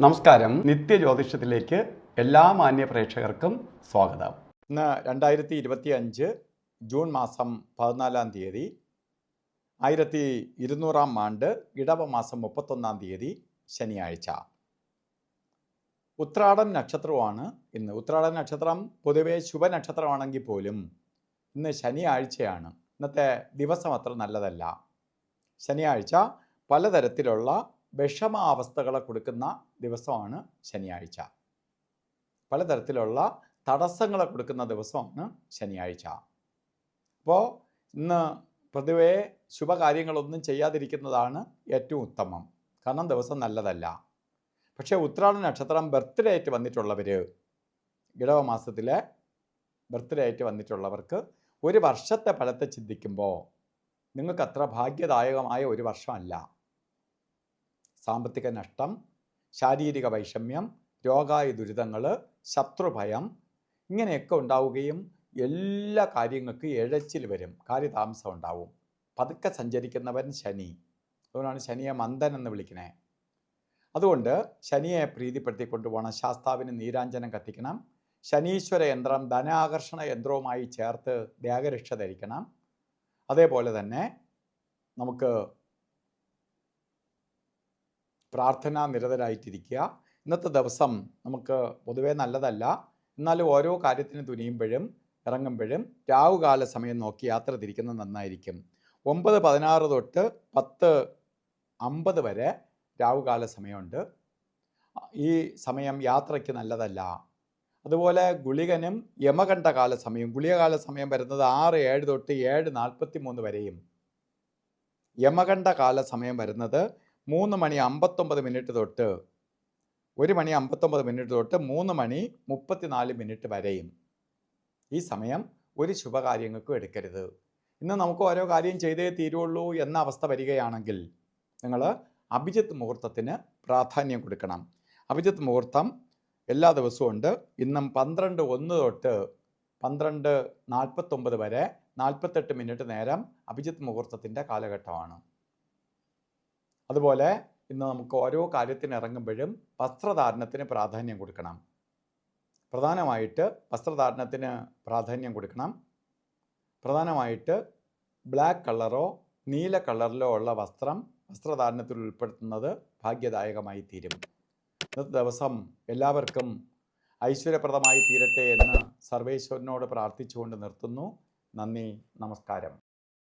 നമസ്കാരം. നിത്യജ്യോതിഷത്തിലേക്ക് എല്ലാ മാന്യ പ്രേക്ഷകർക്കും സ്വാഗതം. ഇന്ന് 2025 ജൂൺ മാസം 14 തീയതി 1200 ആണ്ട് ഇടവ മാസം 31 ശനിയാഴ്ച. ഉത്രാടം നക്ഷത്രമാണ് ഇന്ന്. ഉത്രാടം നക്ഷത്രം പൊതുവെ ശുഭനക്ഷത്രമാണെങ്കിൽ പോലും ഇന്ന് ശനിയാഴ്ചയാണ്. ഇന്നത്തെ ദിവസം അത്ര നല്ലതല്ല. ശനിയാഴ്ച പലതരത്തിലുള്ള വിഷമാവസ്ഥകളെ കൊടുക്കുന്ന ദിവസമാണ് ശനിയാഴ്ച. പലതരത്തിലുള്ള തടസ്സങ്ങളെ കൊടുക്കുന്ന ദിവസമാണ് ശനിയാഴ്ച. അപ്പോൾ ഇന്ന് പൊതുവേ ശുഭകാര്യങ്ങളൊന്നും ചെയ്യാതിരിക്കുന്നതാണ് ഏറ്റവും ഉത്തമം. കാരണം ദിവസം നല്ലതല്ല. പക്ഷേ ഉത്രാട നക്ഷത്രം ബർത്ത്ഡേ ആയിട്ട് വന്നിട്ടുള്ളവർ, ഇടവ മാസത്തിലെ ബർത്ത്ഡേ ആയിട്ട് വന്നിട്ടുള്ളവർക്ക് ഒരു വർഷത്തെ ഫലത്തെ ചിന്തിക്കുമ്പോൾ നിങ്ങൾക്ക് അത്ര ഭാഗ്യദായകമായ ഒരു വർഷമല്ല. സാമ്പത്തിക നഷ്ടം, ശാരീരിക വൈഷമ്യം, രോഗായ ദുരിതങ്ങൾ, ശത്രുഭയം ഇങ്ങനെയൊക്കെ ഉണ്ടാവുകയും എല്ലാ കാര്യങ്ങൾക്കും ഇഴച്ചിൽ വരും, കാര്യതാമസം ഉണ്ടാവും. പതുക്കെ സഞ്ചരിക്കുന്നവൻ ശനി. അതുകൊണ്ടാണ് ശനിയെ മന്ദൻ എന്ന് വിളിക്കണേ. അതുകൊണ്ട് ശനിയെ പ്രീതിപ്പെടുത്തി കൊണ്ടുപോകണം. ശാസ്താവിന് നീരാഞ്ജനം കത്തിക്കണം. ശനീശ്വര യന്ത്രം ധനാകർഷണ യന്ത്രവുമായി ചേർത്ത് ദേഹരക്ഷ ധരിക്കണം. അതേപോലെ തന്നെ നമുക്ക് പ്രാർത്ഥനാ നിരതരായിട്ടിരിക്കുക. ഇന്നത്തെ ദിവസം നമുക്ക് പൊതുവേ നല്ലതല്ല. എന്നാലും ഓരോ കാര്യത്തിന് തുനിയുമ്പോഴും ഇറങ്ങുമ്പോഴും രാവുകാല സമയം നോക്കി യാത്ര തിരിക്കുന്നത് നന്നായിരിക്കും. 9:16 തൊട്ട് 10:50 വരെ രാവുകാല സമയമുണ്ട്. ഈ സമയം യാത്രയ്ക്ക് നല്ലതല്ല. അതുപോലെ ഗുളികനും യമകണ്ഠകാല സമയം, ഗുളികകാല സമയം വരുന്നത് 6:07 തൊട്ട് 7:43 വരെയും, യമകണ്ഠകാല സമയം വരുന്നത് 3:59 തൊട്ട് 1:59 തൊട്ട് 3:34 വരെയും. ഈ സമയം ഒരു ശുഭകാര്യങ്ങൾക്കും എടുക്കരുത്. ഇന്ന് നമുക്ക് ഓരോ കാര്യം ചെയ്തേ തീരുള്ളൂ എന്ന അവസ്ഥ വരികയാണെങ്കിൽ നിങ്ങൾ അഭിജിത്ത് മുഹൂർത്തത്തിന് പ്രാധാന്യം കൊടുക്കണം. അഭിജിത്ത് മുഹൂർത്തം എല്ലാ ദിവസവും ഉണ്ട്. ഇന്നും 12:01 തൊട്ട് 12:49 വരെ 48 മിനിറ്റ് നേരം അഭിജിത്ത് മുഹൂർത്തത്തിൻ്റെ കാലഘട്ടമാണ്. അതുപോലെ ഇന്ന് നമുക്ക് ഓരോ കാര്യത്തിന് ഇറങ്ങുമ്പോഴും വസ്ത്രധാരണത്തിന് പ്രാധാന്യം കൊടുക്കണം. പ്രധാനമായിട്ട് വസ്ത്രധാരണത്തിന് പ്രാധാന്യം കൊടുക്കണം. പ്രധാനമായിട്ട് ബ്ലാക്ക് കളറോ നീല കളറിലോ ഉള്ള വസ്ത്രധാരണത്തിൽ ഉൾപ്പെടുത്തുന്നത് ഭാഗ്യദായകമായി തീരും. ഇന്നത്തെ ദിവസം എല്ലാവർക്കും ഐശ്വര്യപ്രദമായി തീരട്ടെ എന്ന് സർവേശ്വരനോട് പ്രാർത്ഥിച്ചുകൊണ്ട് നിർത്തുന്നു. നന്ദി, നമസ്കാരം.